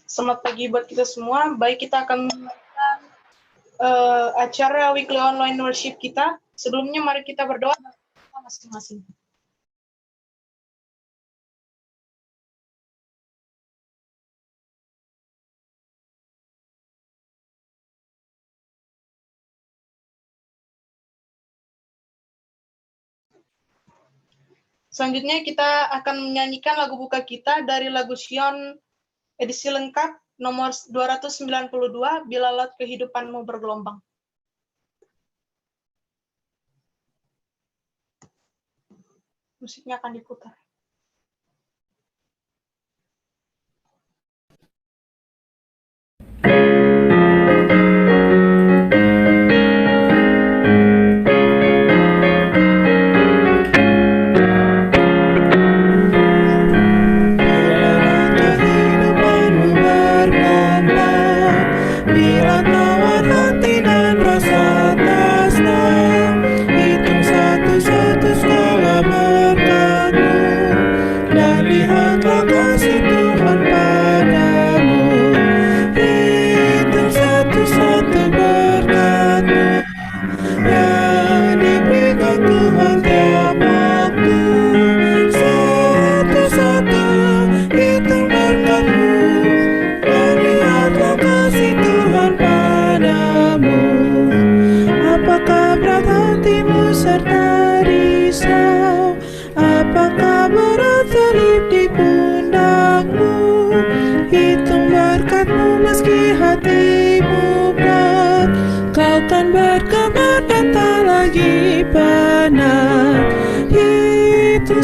Selamat pagi buat kita semua. Baik, kita akan melakukan acara weekly online worship kita. Sebelumnya mari kita berdoa masing-masing. Selanjutnya kita akan menyanyikan lagu buka kita dari lagu Sion edisi lengkap nomor 292, Bila Laut Kehidupanmu Bergelombang. Musiknya akan diputar.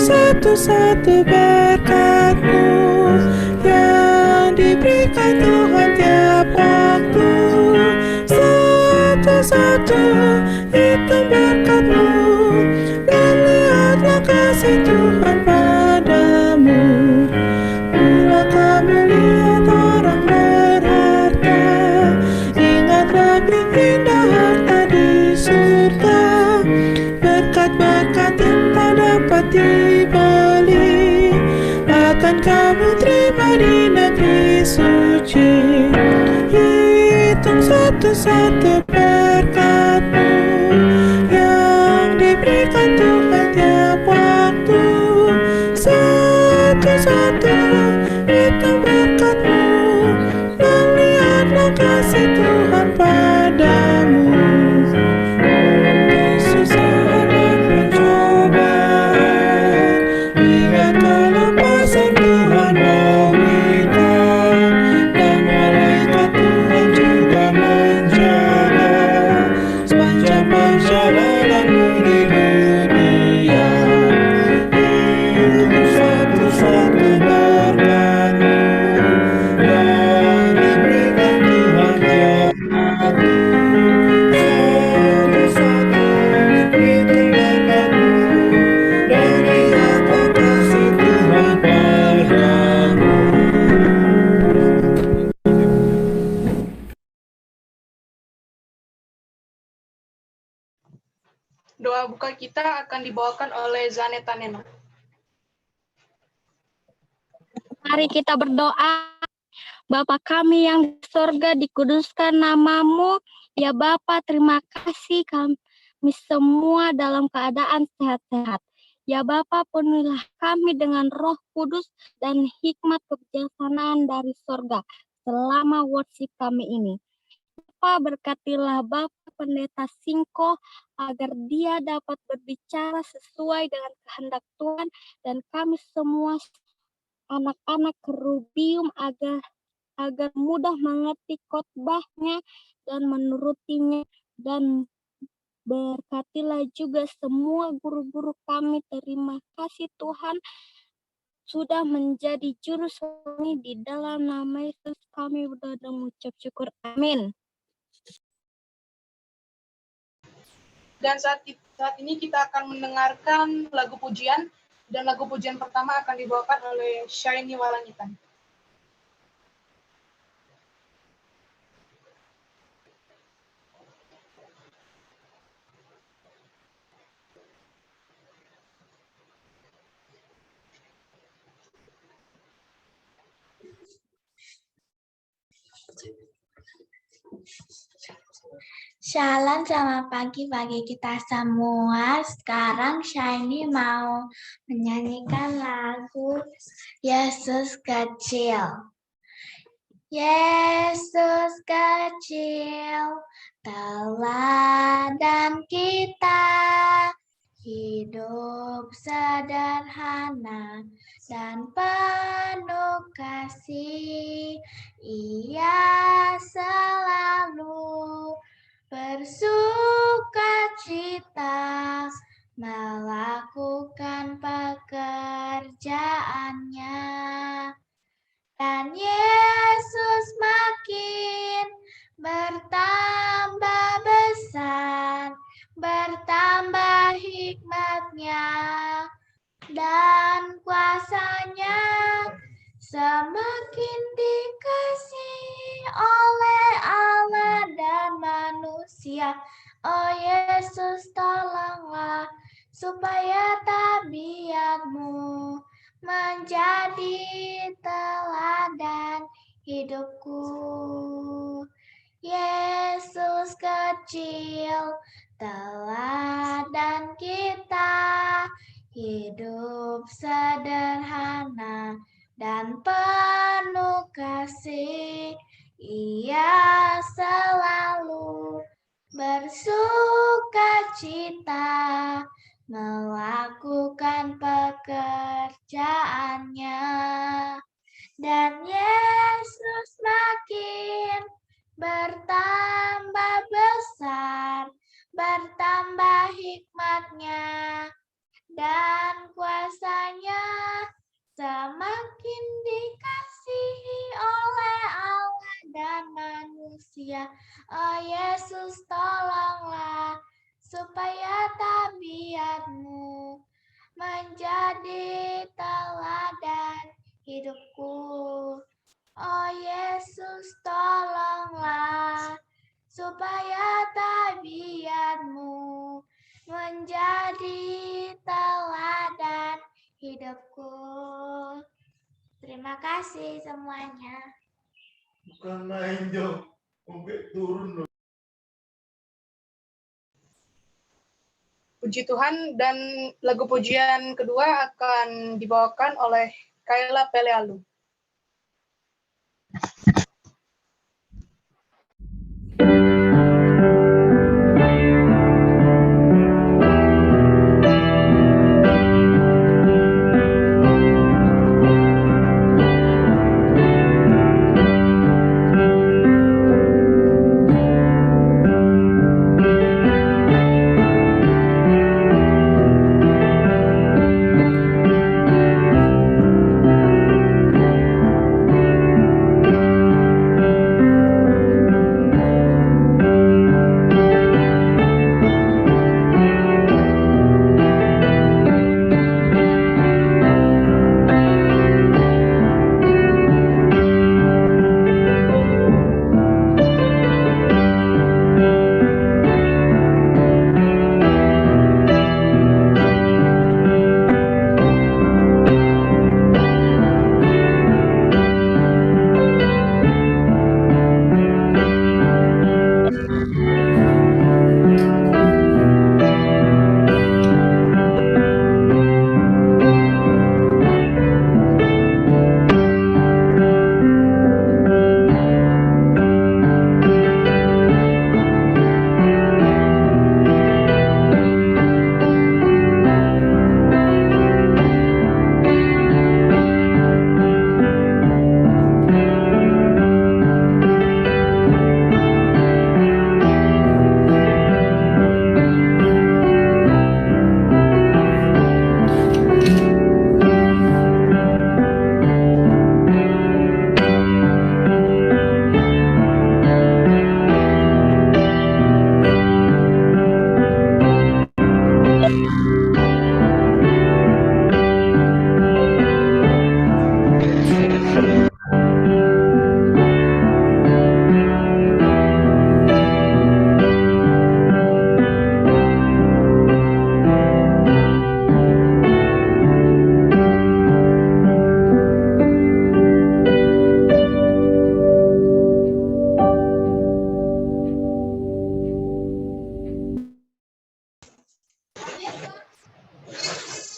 Satu-satu berkat-Mu yang diberikan Tuhan tiap waktu. Satu-satu itu berkat-Mu, dan lihatlah kasih Tuhan padamu. Bila kamu lihat orang berharta, ingatlah indah harta di surga. Berkat-berkat yang tak dapat dibeli akan kamu terima di negeri suci. Hitung satu-satu berkat-Mu yang diberikan Tuhan tiap waktu. Satu-satu itu berkat-Mu, dan lihatlah kasih Tuhan padamu. Doa buka kita akan dibawakan oleh Zaneta Nena. Mari kita berdoa. Bapa kami yang di sorga, dikuduskan nama-Mu. Ya Bapa, terima kasih kami semua dalam keadaan sehat-sehat. Ya Bapa, penuhilah kami dengan Roh Kudus dan hikmat kebijaksanaan dari sorga selama worship kami ini. Bapa, berkatilah Bapak Pendeta Singko agar dia dapat berbicara sesuai dengan kehendak Tuhan, dan kami semua anak-anak kerubium agar mudah mengerti khotbahnya dan menurutinya, dan berkatilah juga semua guru-guru kami. Terima kasih Tuhan sudah menjadi juru kami, di dalam nama Yesus kami berdoa dan mengucap syukur. Amin. Dan saat ini kita akan mendengarkan lagu pujian, dan lagu pujian pertama akan dibawakan oleh Shiny Walangitan. Shalom, selamat pagi bagi kita semua. Sekarang Shiny mau menyanyikan lagu Yesus Kecil. Yesus kecil, teladan kita, hidup sederhana dan penuh kasih. Ia selalu bersukacita melakukan pekerjaannya. Dan Yesus makin bertambah besar, bertambah hikmatnya dan kuasanya, semakin dikasihi oleh Allah dan manusia. Oh Yesus, tolonglah supaya tabiatmu menjadi teladan hidupku. Yesus kecil, teladan kita, hidup sederhana dan penuh kasih. Ia selalu bersukacita melakukan pekerjaannya. Dan Yesus makin bertambah besar, bertambah hikmatnya dan kuasanya, semakin dikasihi oleh Allah dan manusia. Oh Yesus, tolonglah supaya tabiatmu menjadi teladan hidupku. Oh Yesus, tolonglah supaya tabiatmu menjadi teladan hidupku. Terima kasih semuanya. Bukan main dong, sampai turun loh. Puji Tuhan, dan lagu pujian kedua akan dibawakan oleh Kayla Pelealu.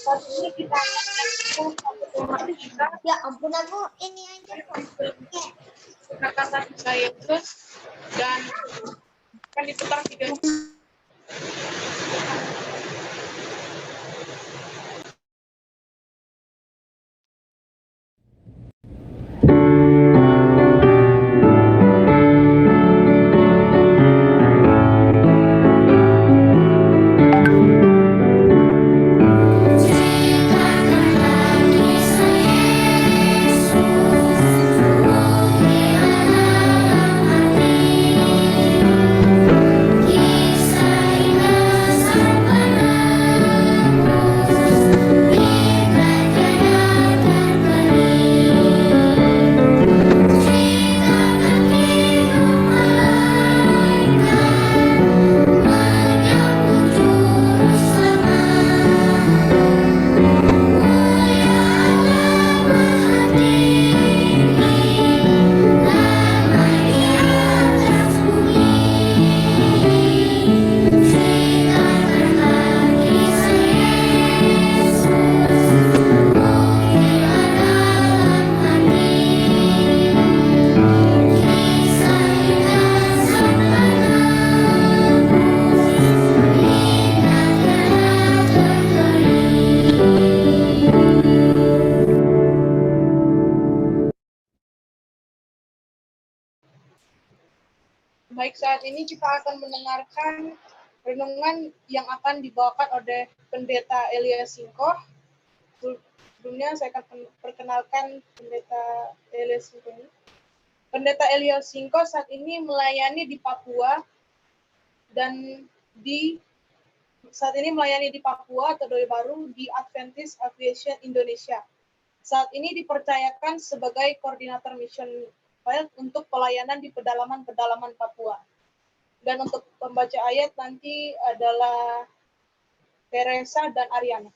Saat ini kita akan lanjutkan satu tema kita, Ya ampun aku ini aja. kata-kata kita Yesus, dan akan diputar 3 menit. Baik, saat ini kita akan mendengarkan renungan yang akan dibawakan oleh Pendeta Elias Singko. Sebelumnya saya akan perkenalkan Pendeta Elias Singko ini. Pendeta Elias Singko saat ini melayani di Papua dan saat ini melayani di Papua atau Doi Baru di Adventist Aviation Indonesia. Saat ini dipercayakan sebagai koordinator mission field untuk pelayanan di pedalaman-pedalaman Papua. Dan untuk pembaca ayat nanti adalah Teresa dan Ariana.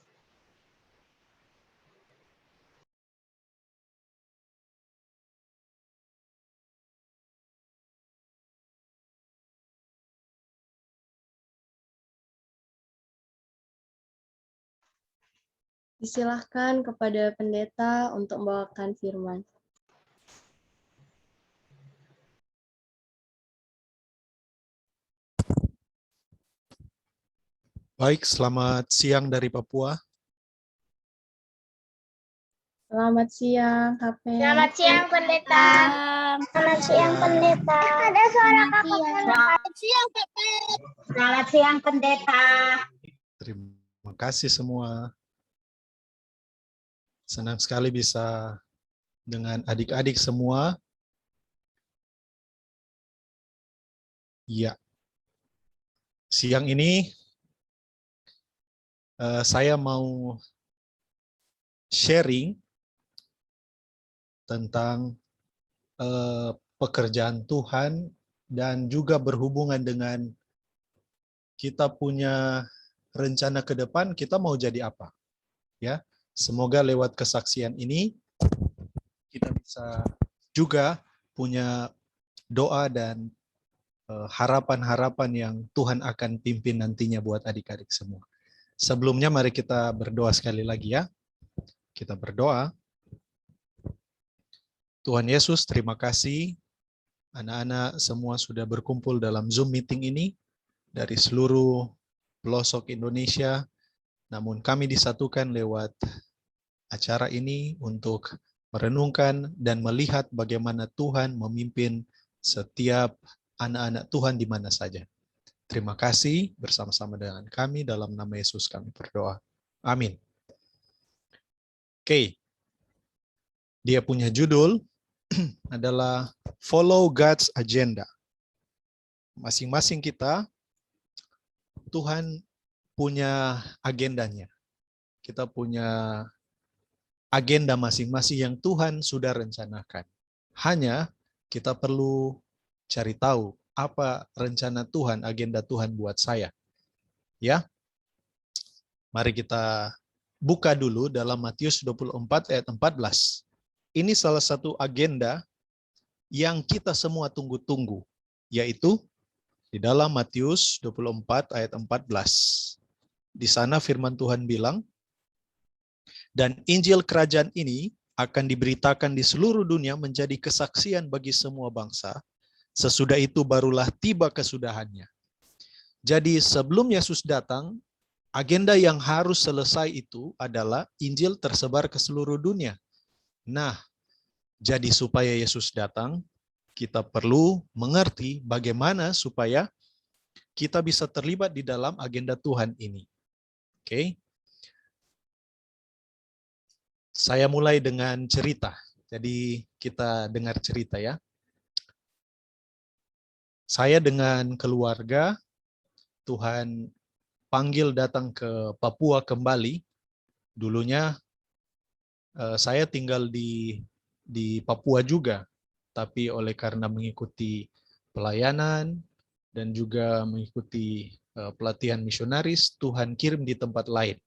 Disilahkan kepada pendeta untuk membawakan firman. Baik, selamat siang dari Papua. Selamat siang, Kapen. Selamat siang pendeta. Selamat siang pendeta. Ada suara kakak. Selamat siang Kakak. Selamat siang pendeta. Terima kasih semua. Senang sekali bisa dengan adik-adik semua. Ya, siang ini saya mau sharing tentang pekerjaan Tuhan dan juga berhubungan dengan kita punya rencana ke depan, kita mau jadi apa. Ya, semoga lewat kesaksian ini kita bisa juga punya doa dan harapan-harapan yang Tuhan akan pimpin nantinya buat adik-adik semua. Sebelumnya mari kita berdoa sekali lagi ya. Kita berdoa. Tuhan Yesus, terima kasih anak-anak semua sudah berkumpul dalam Zoom meeting ini dari seluruh pelosok Indonesia. Namun kami disatukan lewat acara ini untuk merenungkan dan melihat bagaimana Tuhan memimpin setiap anak-anak Tuhan di mana saja. Terima kasih bersama-sama dengan kami dalam nama Yesus kami berdoa. Amin. Oke. Dia punya judul adalah Follow God's Agenda. Masing-masing kita, Tuhan punya agendanya. Kita punya agenda masing-masing yang Tuhan sudah rencanakan. Hanya kita perlu cari tahu apa rencana Tuhan, agenda Tuhan buat saya. Ya. Mari kita buka dulu dalam Matius 24 ayat 14. Ini salah satu agenda yang kita semua tunggu-tunggu, yaitu di dalam Matius 24 ayat 14. Di sana firman Tuhan bilang, Dan Injil Kerajaan ini akan diberitakan di seluruh dunia menjadi kesaksian bagi semua bangsa. Sesudah itu barulah tiba kesudahannya. Jadi sebelum Yesus datang, agenda yang harus selesai itu adalah Injil tersebar ke seluruh dunia. Nah, jadi supaya Yesus datang, kita perlu mengerti bagaimana supaya kita bisa terlibat di dalam agenda Tuhan ini. Oke. Saya mulai dengan cerita. Jadi kita dengar cerita ya. Saya dengan keluarga, Tuhan panggil datang ke Papua kembali. Dulunya saya tinggal di Papua juga, tapi oleh karena mengikuti pelayanan dan juga mengikuti pelatihan misionaris, Tuhan kirim di tempat lain.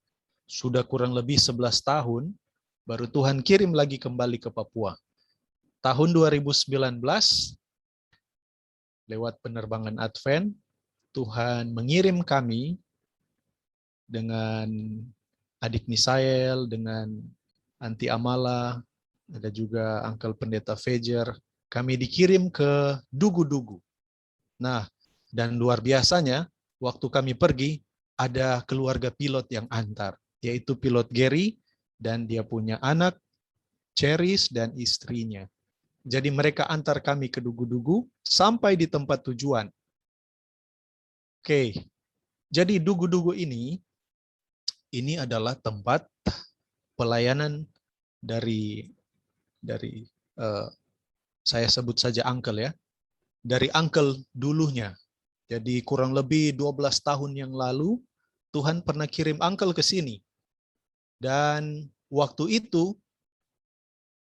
Sudah kurang lebih 11 tahun, baru Tuhan kirim lagi kembali ke Papua. Tahun 2019, lewat penerbangan Advent, Tuhan mengirim kami dengan adik Misael, dengan Anti Amala, ada juga Uncle Pendeta Fajer. Kami dikirim ke Dugu-Dugu. Nah, dan luar biasanya, waktu kami pergi, ada keluarga pilot yang antar, yaitu pilot Gary, dan dia punya anak, Cheris, dan istrinya. Jadi mereka antar kami ke Dugu-Dugu, sampai di tempat tujuan. Oke, jadi Dugu-Dugu ini adalah tempat pelayanan dari saya sebut saja Uncle ya, dari Uncle dulunya. Jadi kurang lebih 12 tahun yang lalu, Tuhan pernah kirim Uncle ke sini. Dan waktu itu,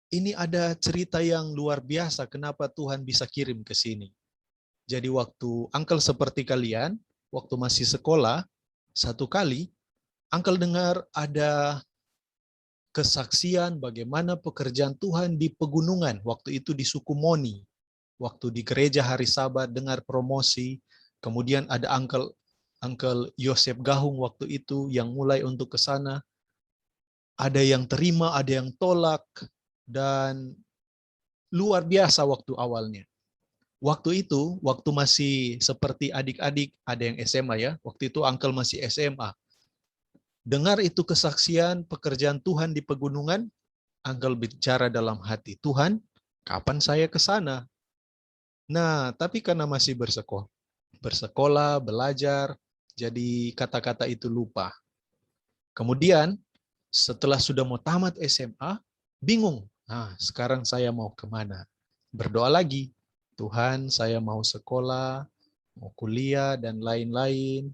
ini ada cerita yang luar biasa kenapa Tuhan bisa kirim ke sini. Jadi waktu Uncle seperti kalian, waktu masih sekolah, satu kali, Uncle dengar ada kesaksian bagaimana pekerjaan Tuhan di pegunungan, waktu itu di suku Moni. Waktu di gereja hari Sabat dengar promosi, kemudian ada Uncle Yosef Gahung waktu itu yang mulai untuk ke sana. Ada yang terima, ada yang tolak, dan luar biasa waktu awalnya. Waktu itu, waktu masih seperti adik-adik, ada yang SMA ya, waktu itu Uncle masih SMA. Dengar itu kesaksian pekerjaan Tuhan di pegunungan, Uncle bicara dalam hati, Tuhan, kapan saya ke sana? Nah, tapi karena masih bersekolah, belajar, jadi kata-kata itu lupa. Kemudian, setelah sudah mau tamat SMA, bingung. Nah, sekarang saya mau kemana? Berdoa lagi, Tuhan, saya mau sekolah, mau kuliah, dan lain-lain.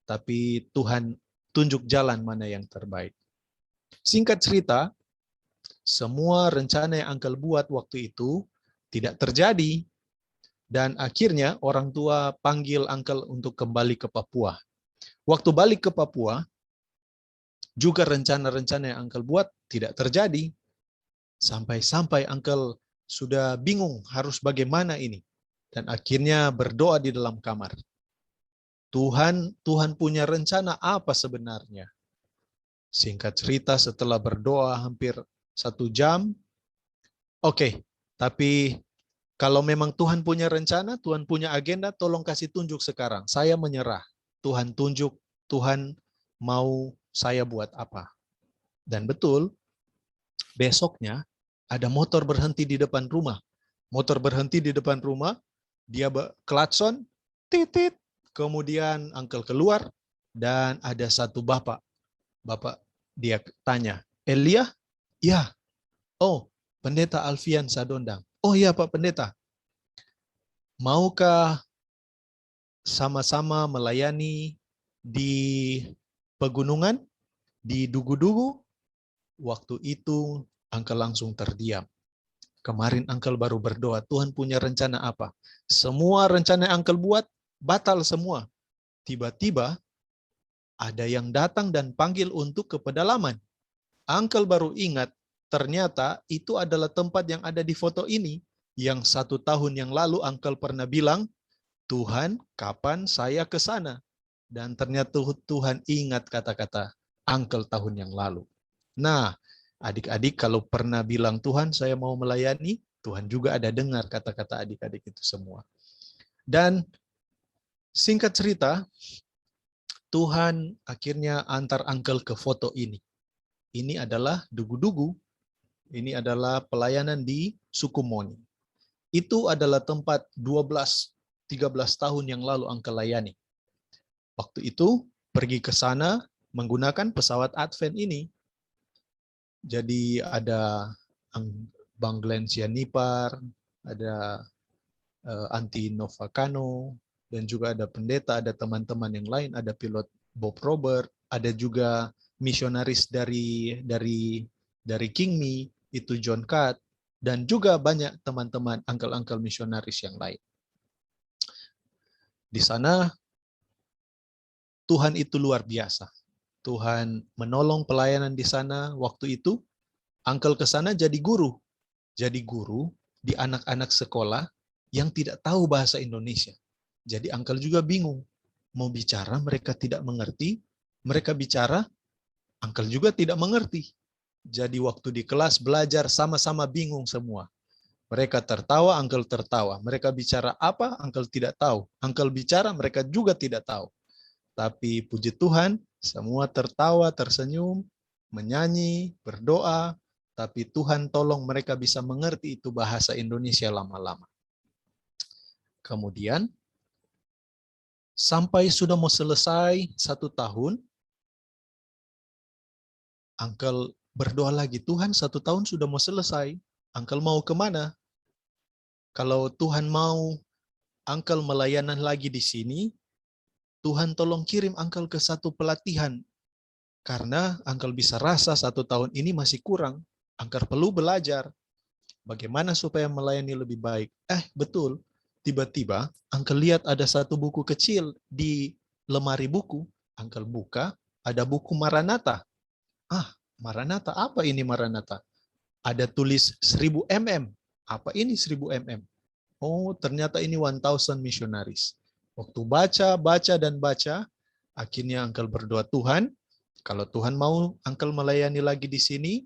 Tapi Tuhan tunjuk jalan mana yang terbaik. Singkat cerita, semua rencana yang Uncle buat waktu itu tidak terjadi. Dan akhirnya orang tua panggil Uncle untuk kembali ke Papua. Waktu balik ke Papua, juga rencana-rencana yang Uncle buat tidak terjadi. Sampai-sampai Uncle sudah bingung harus bagaimana ini. Dan akhirnya berdoa di dalam kamar. Tuhan punya rencana apa sebenarnya? Singkat cerita setelah berdoa hampir 1 jam, oke, tapi kalau memang Tuhan punya rencana, Tuhan punya agenda, tolong kasih tunjuk sekarang. Saya menyerah. Tuhan tunjuk, Tuhan mau saya buat apa. Dan betul, besoknya ada motor berhenti di depan rumah. Motor berhenti di depan rumah, dia klakson, titit. Kemudian Uncle keluar, dan ada satu bapak. Bapak dia tanya, Elia? Ya. Oh, Pendeta Alfian Sadondang. Oh iya Pak Pendeta. Maukah sama-sama melayani di pegunungan, di Dugu-Dugu? Waktu itu Uncle langsung terdiam. Kemarin Uncle baru berdoa, Tuhan punya rencana apa? Semua rencana yang Uncle buat, batal semua. Tiba-tiba ada yang datang dan panggil untuk ke pedalaman. Uncle baru ingat, ternyata itu adalah tempat yang ada di foto ini, yang 1 tahun yang lalu Uncle pernah bilang, Tuhan, kapan saya ke sana? Dan ternyata Tuhan ingat kata-kata Uncle tahun yang lalu. Nah, adik-adik kalau pernah bilang, Tuhan saya mau melayani, Tuhan juga ada dengar kata-kata adik-adik itu semua. Dan singkat cerita, Tuhan akhirnya antar Uncle ke foto ini. Ini adalah Dugu-Dugu. Ini adalah pelayanan di Sukumoni. Itu adalah tempat 12-13 tahun yang lalu Uncle layani. Waktu itu pergi ke sana menggunakan pesawat Advent ini. Jadi ada Bang Glenn Sianipar, ada Anti Novakano, dan juga ada pendeta, ada teman-teman yang lain, ada pilot Bob Robert, ada juga misionaris dari Kingmi, itu John Cat, dan juga banyak teman-teman uncle-uncle misionaris yang lain. Di sana Tuhan itu luar biasa. Tuhan menolong pelayanan di sana. Waktu itu Uncle ke sana jadi guru. Jadi guru di anak-anak sekolah yang tidak tahu bahasa Indonesia. Jadi Uncle juga bingung. Mau bicara mereka tidak mengerti. Mereka bicara, Uncle juga tidak mengerti. Jadi waktu di kelas belajar sama-sama bingung semua. Mereka tertawa, Uncle tertawa. Mereka bicara apa, Uncle tidak tahu. Uncle bicara, mereka juga tidak tahu. Tapi puji Tuhan, semua tertawa, tersenyum, menyanyi, berdoa. Tapi Tuhan tolong mereka bisa mengerti itu bahasa Indonesia lama-lama. Kemudian, sampai sudah mau selesai 1 tahun, Uncle berdoa lagi, Tuhan 1 tahun sudah mau selesai, Uncle mau kemana? Kalau Tuhan mau Uncle melayanan lagi di sini, Tuhan tolong kirim Uncle ke satu pelatihan. Karena Uncle bisa rasa 1 tahun ini masih kurang. Uncle perlu belajar. Bagaimana supaya melayani lebih baik. Betul. Tiba-tiba Uncle lihat ada satu buku kecil di lemari buku. Uncle buka, ada buku Maranatha. Maranatha, apa ini Maranatha? Ada tulis 1000 mm. Apa ini 1000 mm? Oh, ternyata ini 1000 missionaries. Waktu baca, akhirnya Uncle berdoa, Tuhan, kalau Tuhan mau Uncle melayani lagi di sini,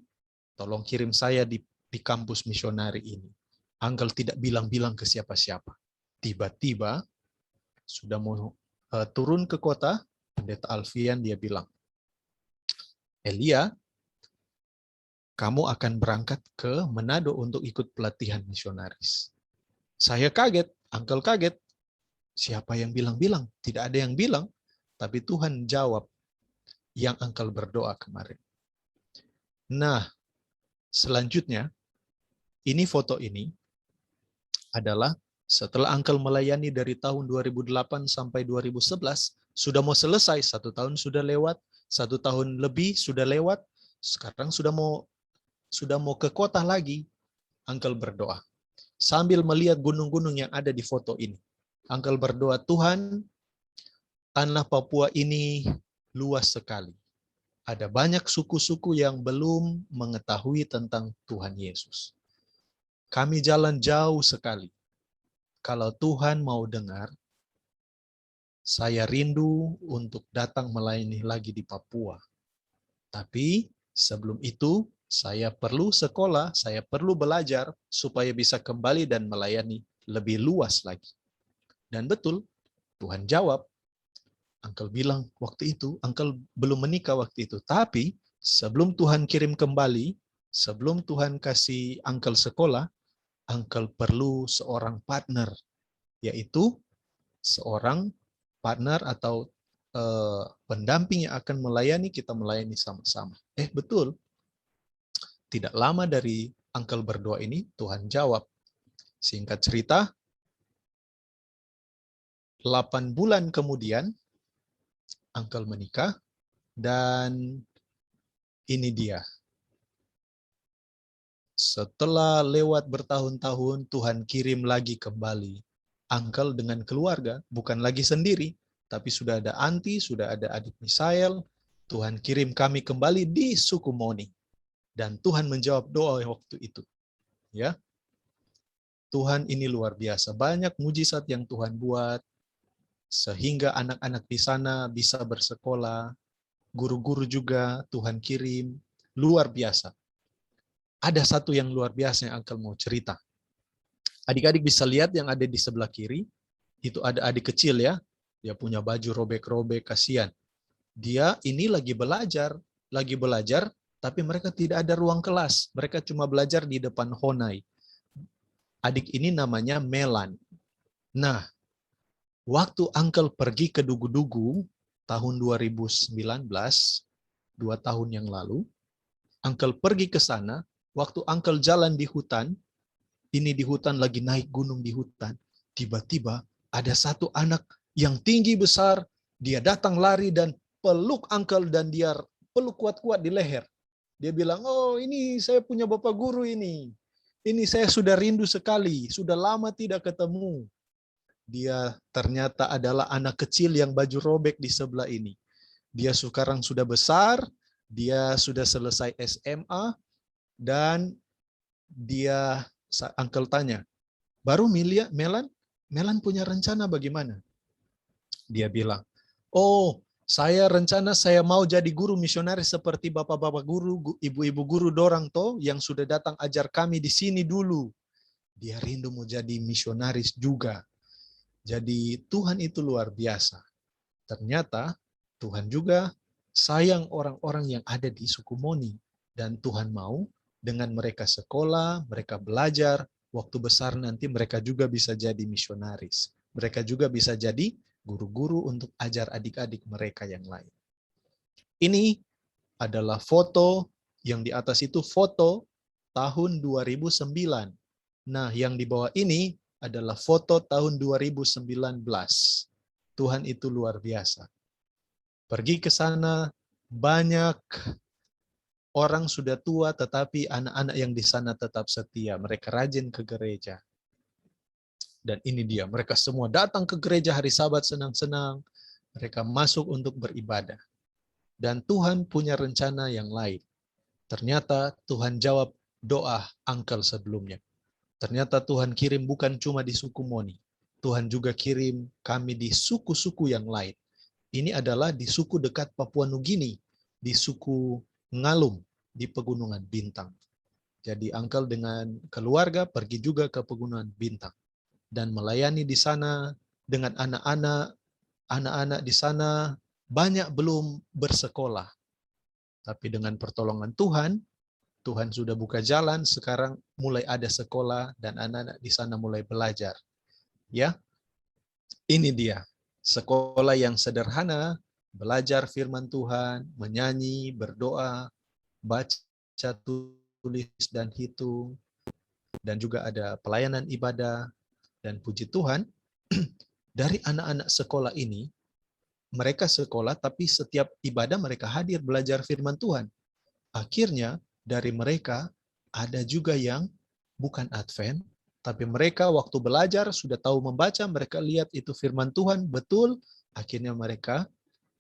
tolong kirim saya di kampus misionari ini. Uncle tidak bilang-bilang ke siapa-siapa. Tiba-tiba, sudah mau turun ke kota, Pendeta Alfian dia bilang, Elia, kamu akan berangkat ke Manado untuk ikut pelatihan misionaris. Saya kaget, Uncle kaget. Siapa yang bilang-bilang? Tidak ada yang bilang, tapi Tuhan jawab yang Uncle berdoa kemarin. Nah, selanjutnya, ini foto ini adalah setelah Uncle melayani dari tahun 2008 sampai 2011, sudah mau selesai, 1 tahun sudah lewat, 1 tahun lebih sudah lewat, sekarang sudah mau ke kota lagi, Uncle berdoa. Sambil melihat gunung-gunung yang ada di foto ini. Uncle berdoa, Tuhan, tanah Papua ini luas sekali. Ada banyak suku-suku yang belum mengetahui tentang Tuhan Yesus. Kami jalan jauh sekali. Kalau Tuhan mau dengar, saya rindu untuk datang melayani lagi di Papua. Tapi sebelum itu, saya perlu sekolah, saya perlu belajar supaya bisa kembali dan melayani lebih luas lagi. Dan betul, Tuhan jawab. Uncle bilang waktu itu, Uncle belum menikah waktu itu. Tapi sebelum Tuhan kirim kembali, sebelum Tuhan kasih Uncle sekolah, Uncle perlu seorang partner, yaitu seorang partner atau pendamping yang akan melayani, kita melayani sama-sama. Betul. Tidak lama dari Uncle berdoa ini, Tuhan jawab. Singkat cerita, 8 bulan kemudian, Uncle menikah, dan ini dia. Setelah lewat bertahun-tahun, Tuhan kirim lagi kembali Uncle dengan keluarga, bukan lagi sendiri, tapi sudah ada Anti, sudah ada adik Misael. Tuhan kirim kami kembali di Sukumoni. Dan Tuhan menjawab doa waktu itu. Ya, Tuhan ini luar biasa. Banyak mujizat yang Tuhan buat, sehingga anak-anak di sana bisa bersekolah. Guru-guru juga Tuhan kirim. luar biasa. Ada satu yang luar biasa yang Uncle mau cerita. Adik-adik bisa lihat yang ada di sebelah kiri, itu ada adik kecil ya. Dia punya baju robek-robek, kasihan. Dia ini lagi belajar, tapi mereka tidak ada ruang kelas. Mereka cuma belajar di depan Honai. Adik ini namanya Melan. Nah, waktu Uncle pergi ke Dugu-Dugu tahun 2019, 2 tahun yang lalu, Uncle pergi ke sana, waktu Uncle jalan di hutan, ini di hutan lagi naik gunung di hutan, tiba-tiba ada satu anak yang tinggi besar, dia datang lari dan peluk Uncle dan dia peluk kuat-kuat di leher. Dia bilang, oh ini saya punya bapak guru ini. Ini saya sudah rindu sekali, sudah lama tidak ketemu. Dia ternyata adalah anak kecil yang baju robek di sebelah ini. Dia sekarang sudah besar, dia sudah selesai SMA, dan dia, Uncle tanya, baru Melan punya rencana bagaimana? Dia bilang, oh saya rencana saya mau jadi guru misionaris seperti bapak-bapak guru, ibu-ibu guru dorang toh yang sudah datang ajar kami di sini dulu. Dia rindu mau jadi misionaris juga. Jadi Tuhan itu luar biasa. Ternyata Tuhan juga sayang orang-orang yang ada di suku Moni. Dan Tuhan mau dengan mereka sekolah, mereka belajar, waktu besar nanti mereka juga bisa jadi misionaris. Mereka juga bisa jadi guru-guru untuk ajar adik-adik mereka yang lain. Ini adalah foto, yang di atas itu foto tahun 2009. Nah, yang di bawah ini adalah foto tahun 2019. Tuhan itu luar biasa. Pergi ke sana, banyak orang sudah tua, tetapi anak-anak yang di sana tetap setia. Mereka rajin ke gereja. Dan ini dia, mereka semua datang ke gereja hari Sabat senang-senang. Mereka masuk untuk beribadah. Dan Tuhan punya rencana yang lain. Ternyata Tuhan jawab doa Uncle sebelumnya. Ternyata Tuhan kirim bukan cuma di suku Moni. Tuhan juga kirim kami di suku-suku yang lain. Ini adalah di suku dekat Papua Nugini, di suku Ngalum, di Pegunungan Bintang. Jadi Uncle dengan keluarga pergi juga ke Pegunungan Bintang dan melayani di sana dengan anak-anak di sana banyak belum bersekolah. Tapi dengan pertolongan Tuhan, Tuhan sudah buka jalan, sekarang mulai ada sekolah dan anak-anak di sana mulai belajar. Ya. Ini dia, sekolah yang sederhana, belajar firman Tuhan, menyanyi, berdoa, baca, tulis, dan hitung, dan juga ada pelayanan ibadah, dan puji Tuhan, dari anak-anak sekolah ini, mereka sekolah, tapi setiap ibadah mereka hadir belajar firman Tuhan. Akhirnya, dari mereka, ada juga yang bukan Advent, tapi mereka waktu belajar sudah tahu membaca, mereka lihat itu firman Tuhan, betul, akhirnya mereka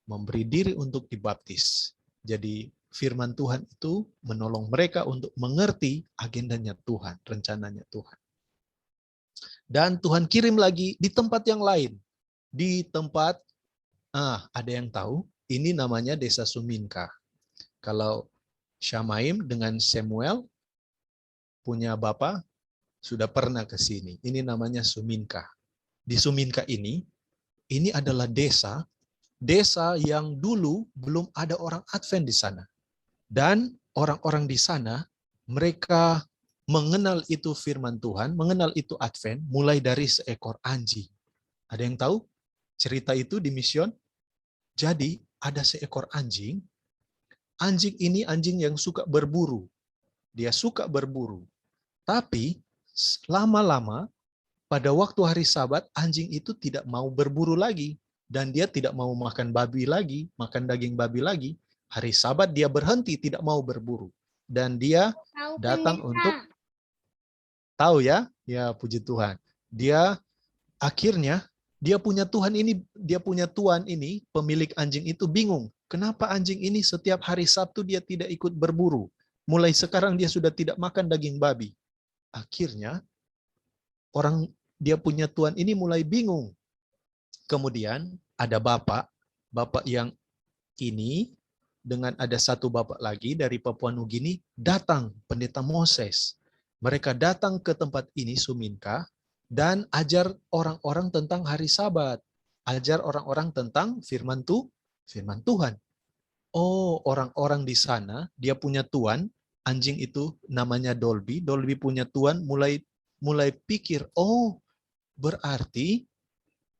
memberi diri untuk dibaptis. Jadi firman Tuhan itu menolong mereka untuk mengerti agendanya Tuhan, rencananya Tuhan. Dan Tuhan kirim lagi di tempat yang lain. Di tempat, ada yang tahu, ini namanya Desa Suminka. Kalau Syamaim dengan Samuel punya bapak, sudah pernah ke sini. Ini namanya Suminka. Di Suminka ini adalah desa yang dulu belum ada orang Advent di sana. Dan orang-orang di sana, mereka mengenal itu firman Tuhan, mengenal itu Advent, mulai dari seekor anjing. Ada yang tahu cerita itu di Mission? Jadi, ada seekor anjing. Anjing ini anjing yang suka berburu. Dia suka berburu. Tapi, lama-lama, pada waktu hari Sabat, anjing itu tidak mau berburu lagi. Dan dia tidak mau makan babi lagi, makan daging babi lagi. Hari Sabat dia berhenti, tidak mau berburu. Dan dia datang untuk, tahu ya? Ya puji Tuhan. Dia akhirnya, dia punya tuan ini, pemilik anjing itu bingung. Kenapa anjing ini setiap hari Sabtu dia tidak ikut berburu? Mulai sekarang dia sudah tidak makan daging babi. Akhirnya, dia punya tuan ini mulai bingung. Kemudian ada bapak yang ini dengan ada satu bapak lagi dari Papua Nugini, datang pendeta Moses. Mereka datang ke tempat ini, Suminka, dan ajar orang-orang tentang hari Sabat. Ajar orang-orang tentang firman Tuhan. Oh, orang-orang di sana, dia punya tuan, anjing itu namanya Dolby. Dolby punya tuan, mulai pikir, oh, berarti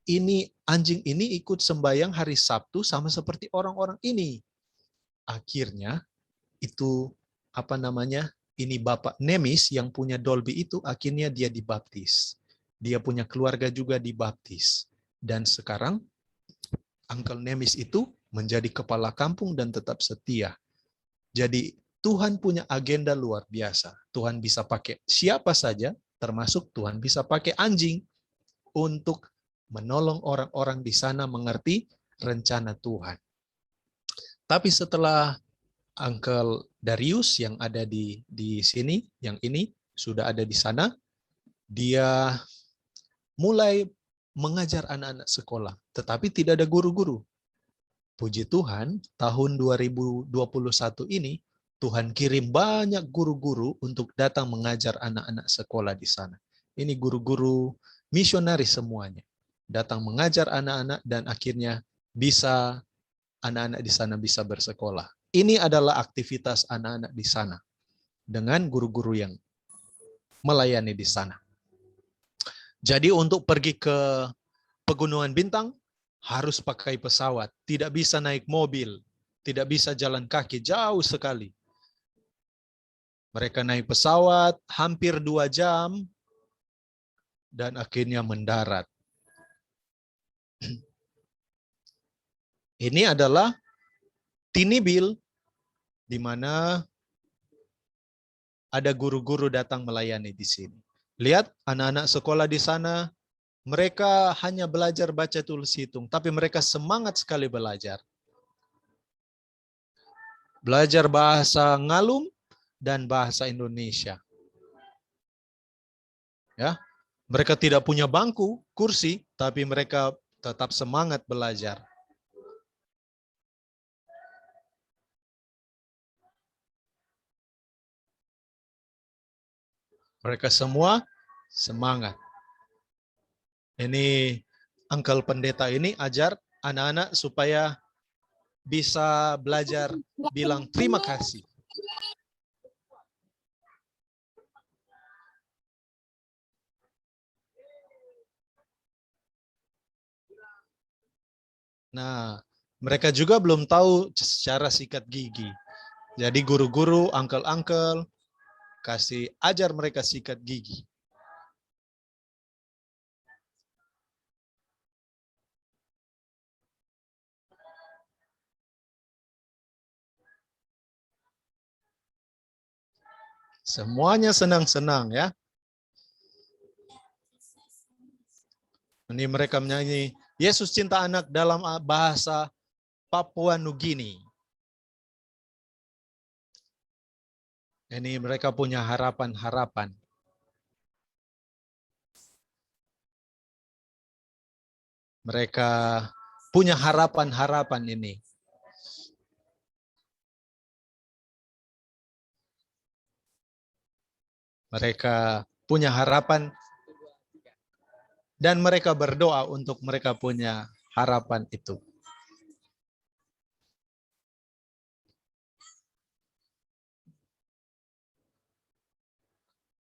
ini anjing ini ikut sembahyang hari Sabtu sama seperti orang-orang ini. Akhirnya itu ini Bapak Nemis yang punya Dolby itu akhirnya dia dibaptis. Dia punya keluarga juga dibaptis. Dan sekarang Uncle Nemis itu menjadi kepala kampung dan tetap setia. Jadi Tuhan punya agenda luar biasa. Tuhan bisa pakai siapa saja, termasuk Tuhan bisa pakai anjing untuk menolong orang-orang di sana mengerti rencana Tuhan. Tapi setelah Uncle Darius yang ada di sini, yang ini sudah ada di sana, dia mulai mengajar anak-anak sekolah, tetapi tidak ada guru-guru. Puji Tuhan, tahun 2021 ini, Tuhan kirim banyak guru-guru untuk datang mengajar anak-anak sekolah di sana. Ini guru-guru misionaris semuanya. Datang mengajar anak-anak dan akhirnya bisa anak-anak di sana bisa bersekolah. Ini adalah aktivitas anak-anak di sana dengan guru-guru yang melayani di sana. Jadi untuk pergi ke Pegunungan Bintang harus pakai pesawat, tidak bisa naik mobil, tidak bisa jalan kaki, jauh sekali. Mereka naik pesawat hampir 2 jam dan akhirnya mendarat. Ini adalah Tinibil, di mana ada guru-guru datang melayani di sini. Lihat anak-anak sekolah di sana, mereka hanya belajar baca tulis hitung, tapi mereka semangat sekali belajar. Belajar bahasa Ngalum dan bahasa Indonesia. Ya, mereka tidak punya bangku, kursi, tapi mereka tetap semangat belajar. Mereka semua semangat. Ini Uncle Pendeta ini ajar anak-anak supaya bisa belajar bilang terima kasih. Nah, mereka juga belum tahu cara sikat gigi. Jadi guru-guru, uncle-uncle, kasih ajar mereka sikat gigi. Semuanya senang-senang ya. Ini mereka menyanyi, Yesus cinta anak dalam bahasa Papua Nugini. Ini mereka punya harapan-harapan. Mereka punya harapan-harapan ini. Mereka punya harapan dan mereka berdoa untuk mereka punya harapan itu.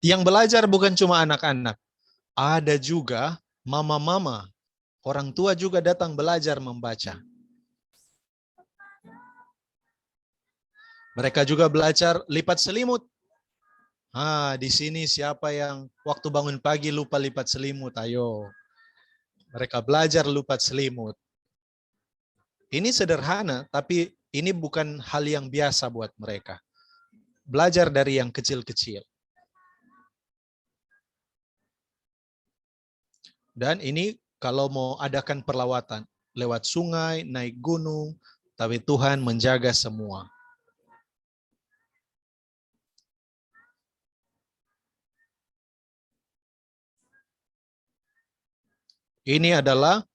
Yang belajar bukan cuma anak-anak, ada juga mama-mama, orang tua juga datang belajar membaca. Mereka juga belajar lipat selimut. Di sini siapa yang waktu bangun pagi lupa lipat selimut? Ayo. Mereka belajar lipat selimut. Ini sederhana, tapi ini bukan hal yang biasa buat mereka. Belajar dari yang kecil-kecil. Dan ini kalau mau adakan perlawatan lewat sungai, naik gunung, tapi Tuhan menjaga semua. Ini adalah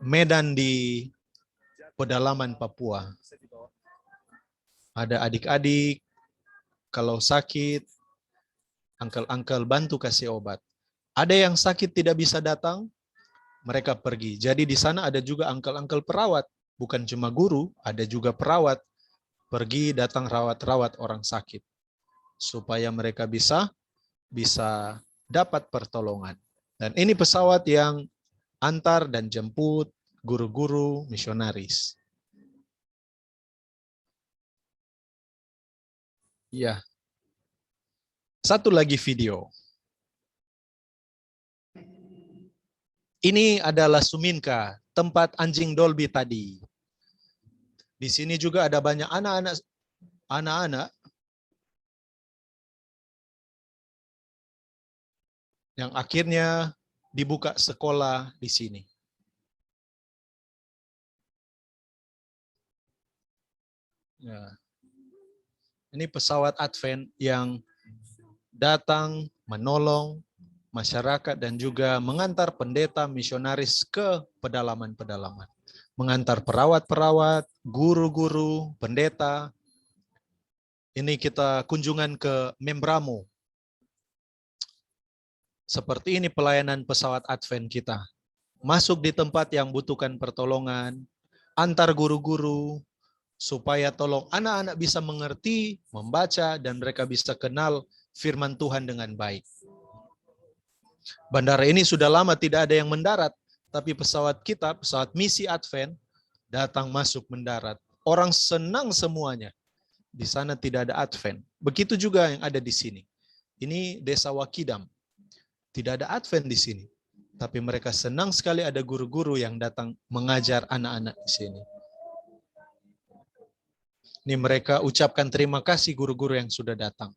medan di pedalaman Papua. Ada adik-adik, kalau sakit, uncle-uncle bantu kasih obat. Ada yang sakit tidak bisa datang, mereka pergi. Jadi di sana ada juga uncle-uncle perawat, bukan cuma guru, ada juga perawat. Pergi datang rawat-rawat orang sakit supaya mereka bisa dapat pertolongan. Dan ini pesawat yang antar dan jemput guru-guru misionaris. Ya. Satu lagi video. Ini adalah Suminka, tempat anjing Dolby tadi. Di sini juga ada banyak anak-anak yang akhirnya dibuka sekolah di sini. Ya. Ini pesawat Advent yang datang menolong masyarakat dan juga mengantar pendeta misionaris ke pedalaman-pedalaman. Mengantar perawat-perawat, guru-guru, pendeta. Ini kita kunjungan ke Membramo. Seperti ini pelayanan pesawat Advent kita. Masuk di tempat yang butuhkan pertolongan, antar guru-guru, supaya tolong anak-anak bisa mengerti, membaca, dan mereka bisa kenal firman Tuhan dengan baik. Bandara ini sudah lama tidak ada yang mendarat, tapi pesawat kita, pesawat misi Advent, datang masuk mendarat. Orang senang semuanya. Di sana tidak ada Advent. Begitu juga yang ada di sini. Ini Desa Wakidam. Tidak ada Advent di sini. Tapi mereka senang sekali ada guru-guru yang datang mengajar anak-anak di sini. Ini mereka ucapkan terima kasih guru-guru yang sudah datang.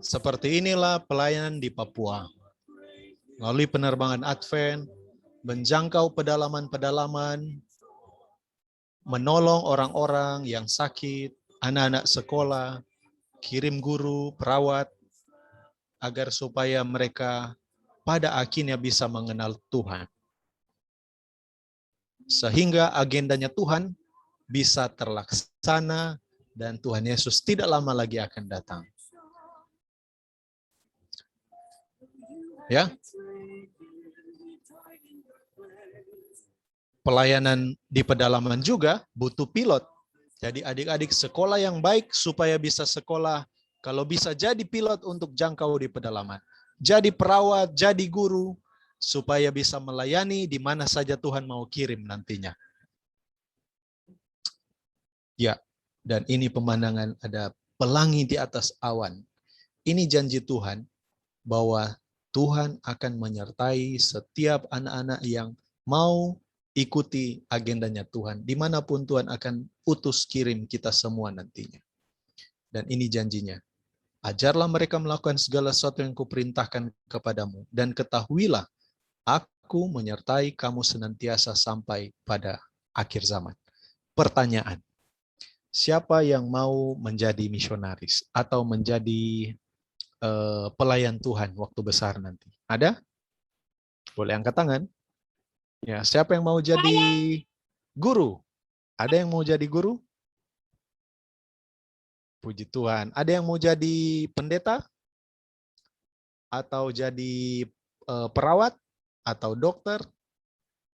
Seperti inilah pelayanan di Papua. Melalui penerbangan Advent, menjangkau pedalaman-pedalaman, menolong orang-orang yang sakit, anak-anak sekolah, kirim guru, perawat, agar supaya mereka pada akhirnya bisa mengenal Tuhan. Sehingga agendanya Tuhan bisa terlaksana dan Tuhan Yesus tidak lama lagi akan datang. Ya. Pelayanan di pedalaman juga butuh pilot. Jadi adik-adik sekolah yang baik supaya bisa sekolah, kalau bisa jadi pilot untuk jangkau di pedalaman. Jadi perawat, jadi guru, supaya bisa melayani di mana saja Tuhan mau kirim nantinya. Ya, dan ini pemandangan ada pelangi di atas awan. Ini janji Tuhan bahwa Tuhan akan menyertai setiap anak-anak yang mau ikuti agendanya Tuhan. Dimanapun Tuhan akan utus kirim kita semua nantinya. Dan ini janjinya. Ajarlah mereka melakukan segala sesuatu yang kuperintahkan kepadamu. Dan ketahuilah, aku menyertai kamu senantiasa sampai pada akhir zaman. Pertanyaan. Siapa yang mau menjadi misionaris atau menjadi pelayan Tuhan waktu besar nanti? Ada? Boleh angkat tangan. Ya, siapa yang mau jadi guru? Ada yang mau jadi guru? Puji Tuhan. Ada yang mau jadi pendeta? Atau jadi perawat? Atau dokter?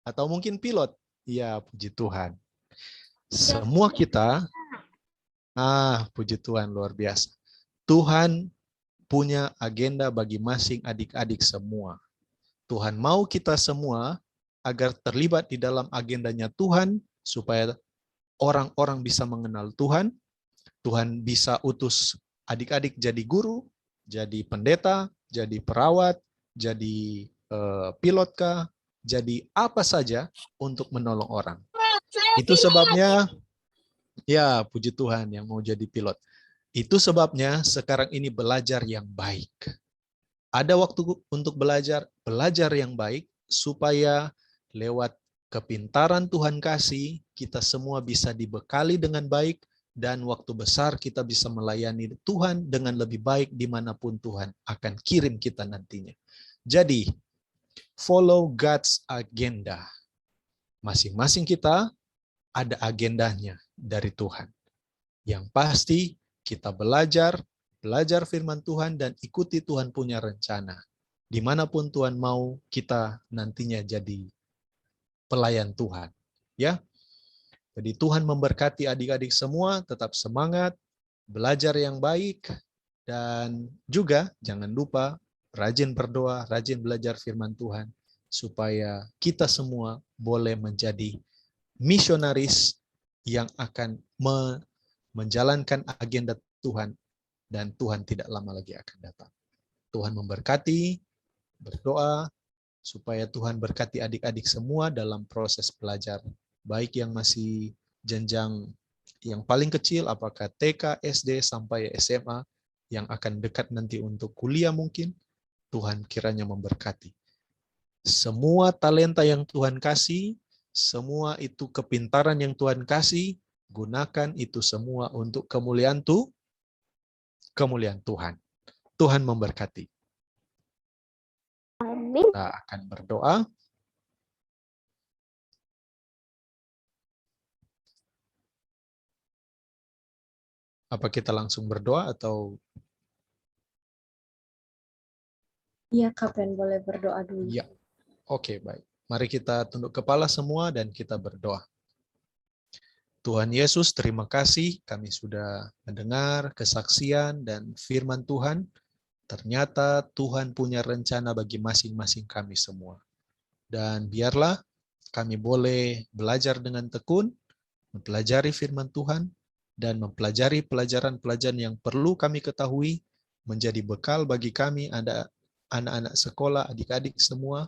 Atau mungkin pilot? Ya, puji Tuhan. Semua kita, puji Tuhan, luar biasa. Tuhan punya agenda bagi masing adik-adik semua. Tuhan mau kita semua agar terlibat di dalam agendanya Tuhan, supaya orang-orang bisa mengenal Tuhan. Tuhan bisa utus adik-adik jadi guru, jadi pendeta, jadi perawat, jadi pilotkah, jadi apa saja untuk menolong orang. Itu sebabnya Ya, puji Tuhan yang mau jadi pilot. Itu sebabnya sekarang ini belajar yang baik. Ada waktu untuk belajar yang baik, supaya lewat kepintaran Tuhan kasih, kita semua bisa dibekali dengan baik, dan waktu besar kita bisa melayani Tuhan dengan lebih baik dimanapun Tuhan akan kirim kita nantinya. Jadi, follow God's agenda. Masing-masing kita ada agendanya dari Tuhan. Yang pasti kita belajar firman Tuhan dan ikuti Tuhan punya rencana. Dimanapun Tuhan mau kita nantinya jadi pelayan Tuhan. Ya, jadi Tuhan memberkati adik-adik semua, tetap semangat, belajar yang baik, dan juga jangan lupa rajin berdoa, rajin belajar firman Tuhan, supaya kita semua boleh menjadi misionaris yang akan menjalankan agenda Tuhan, dan Tuhan tidak lama lagi akan datang. Tuhan memberkati, berdoa, supaya Tuhan berkati adik-adik semua dalam proses belajar, baik yang masih jenjang yang paling kecil, apakah TK, SD, sampai SMA, yang akan dekat nanti untuk kuliah mungkin, Tuhan kiranya memberkati. Semua talenta yang Tuhan kasih, semua itu kepintaran yang Tuhan kasih, gunakan itu semua untuk kemuliaan Tuhan. Tuhan memberkati. Amin. Kita akan berdoa. Apa kita langsung berdoa atau? Iya, Kapen boleh berdoa dulu. Ya, oke, baik. Mari kita tunduk kepala semua dan kita berdoa. Tuhan Yesus, terima kasih kami sudah mendengar kesaksian dan firman Tuhan. Ternyata Tuhan punya rencana bagi masing-masing kami semua. Dan biarlah kami boleh belajar dengan tekun, mempelajari firman Tuhan, dan mempelajari pelajaran-pelajaran yang perlu kami ketahui, menjadi bekal bagi kami, ada anak-anak sekolah, adik-adik semua,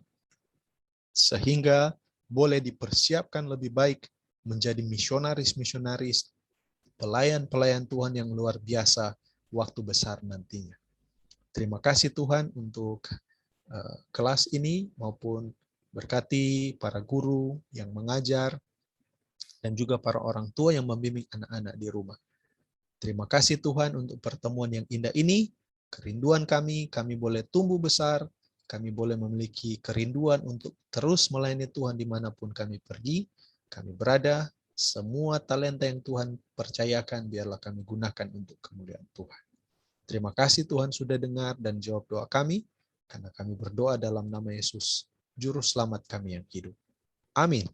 sehingga boleh dipersiapkan lebih baik menjadi misionaris-misionaris, pelayan-pelayan Tuhan yang luar biasa waktu besar nantinya. Terima kasih Tuhan untuk kelas ini, maupun berkati para guru yang mengajar, dan juga para orang tua yang membimbing anak-anak di rumah. Terima kasih Tuhan untuk pertemuan yang indah ini. Kerinduan kami boleh tumbuh besar, kami boleh memiliki kerinduan untuk terus melayani Tuhan dimanapun kami pergi, kami berada. Semua talenta yang Tuhan percayakan, biarlah kami gunakan untuk kemuliaan Tuhan. Terima kasih Tuhan sudah dengar dan jawab doa kami, karena kami berdoa dalam nama Yesus, Juru Selamat kami yang hidup. Amin.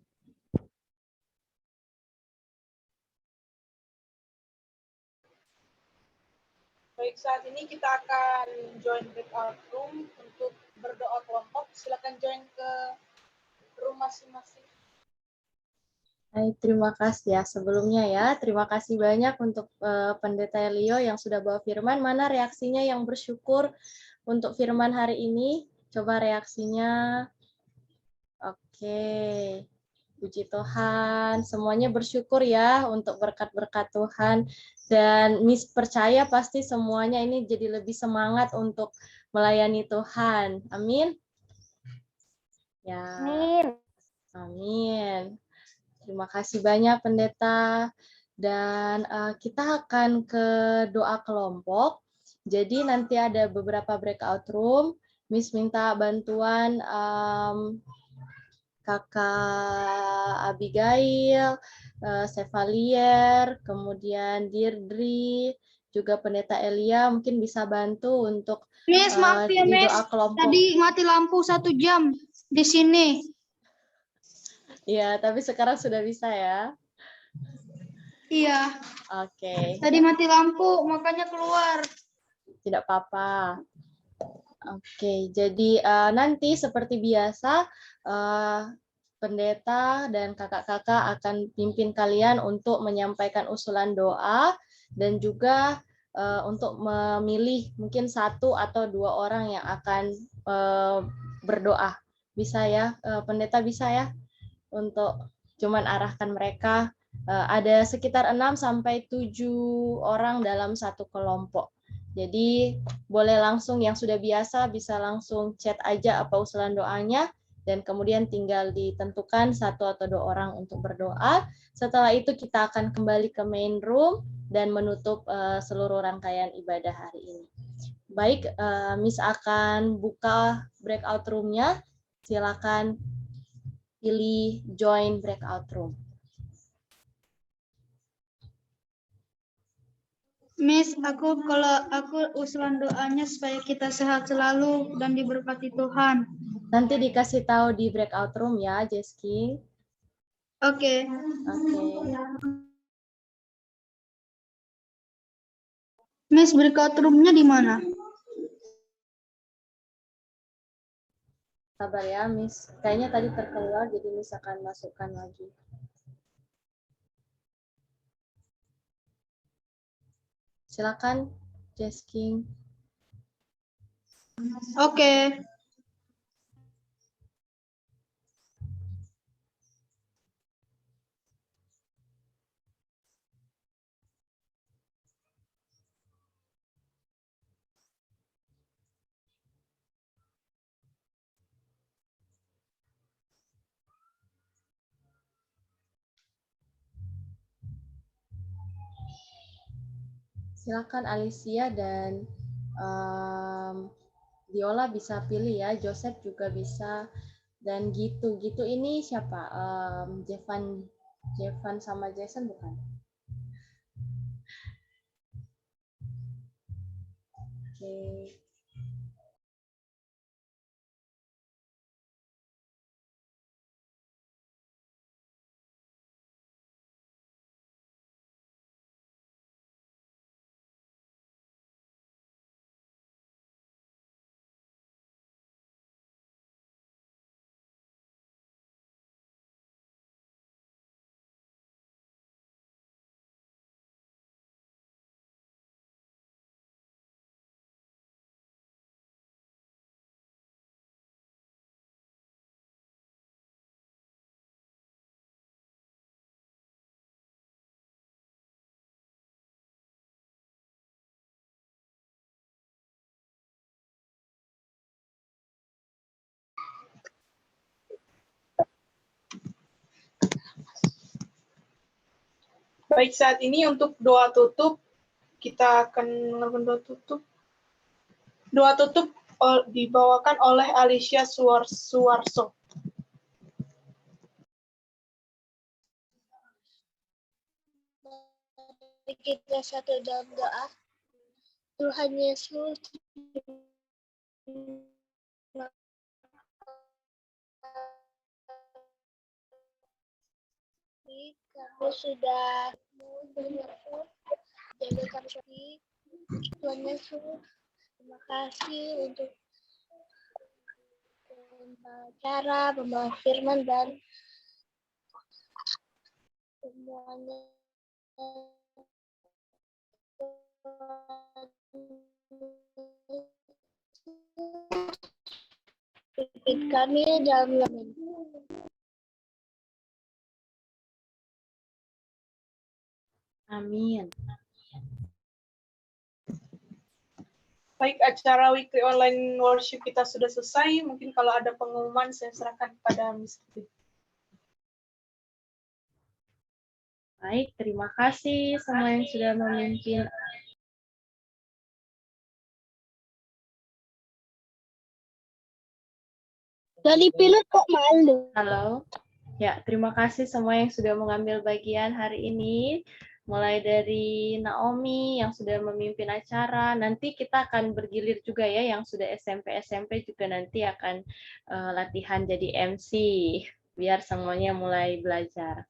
Baik, saat ini kita akan join breakout room untuk berdoa kelompok. Silakan join ke room masing-masing. Baik, terima kasih ya sebelumnya ya. Terima kasih banyak untuk Pendeta Elio yang sudah bawa firman. Mana reaksinya yang bersyukur untuk firman hari ini? Coba reaksinya. Oke. Puji Tuhan. Semuanya bersyukur ya untuk berkat-berkat Tuhan. Dan Miss percaya pasti semuanya ini jadi lebih semangat untuk melayani Tuhan. Amin. Ya. Amin. Amin. Terima kasih banyak Pendeta, dan kita akan ke doa kelompok. Jadi nanti ada beberapa breakout room. Miss minta bantuan Kakak Abigail, Sevalier, kemudian Dirdri, juga Pendeta Elia mungkin bisa bantu untuk Miss, maaf ya, di Miss. doa kelompok. Tadi mati lampu 1 jam di sini. Ya, tapi sekarang sudah bisa ya. Iya. Oke. Tadi mati lampu, makanya keluar. Tidak apa-apa. Oke, jadi nanti seperti biasa pendeta dan kakak-kakak akan pimpin kalian untuk menyampaikan usulan doa dan juga untuk memilih mungkin 1 atau 2 orang yang akan berdoa. Bisa ya, pendeta bisa ya? Untuk cuman arahkan mereka ada sekitar 6 sampai 7 orang dalam satu kelompok. Jadi boleh langsung yang sudah biasa bisa langsung chat aja apa usulan doanya, dan kemudian tinggal ditentukan 1 atau 2 orang untuk berdoa. Setelah itu kita akan kembali ke main room dan menutup seluruh rangkaian ibadah hari ini. Baik, Miss akan buka breakout room-nya. Silakan pilih join breakout room. Miss, kalau aku usulan doanya supaya kita sehat selalu dan diberkati Tuhan. Nanti dikasih tahu di breakout room ya, Jeski. Oke. Miss, breakout room-nya di mana? Sabar ya, Miss. Kayaknya tadi terkeluar, jadi Miss akan masukkan lagi. Silakan, Jeski. Oke. Silakan Alicia dan Viola bisa pilih ya, Joseph juga bisa, dan gitu ini siapa? Jevan sama Jason bukan? Oke. Baik, saat ini untuk doa tutup, kita akan melakukan doa tutup. Doa tutup dibawakan oleh Alicia Suwarso. Mari kita satu dalam doa. Tuhan Yesus, kamu sudah jaga kami. Tuhan Yesus, terima kasih untuk cara membawa firman dan semuanya. Pimpin kami dalam nama. Amin. Baik, acara weekly online worship kita sudah selesai. Mungkin kalau ada pengumuman, saya serahkan kepada Miss. Baik, terima kasih semua yang sudah memimpin. Dari pilot kok malu. Halo. Ya, terima kasih semua yang sudah mengambil bagian hari ini. Mulai dari Naomi yang sudah memimpin acara, nanti kita akan bergilir juga ya, yang sudah SMP juga nanti akan latihan jadi MC, biar semuanya mulai belajar.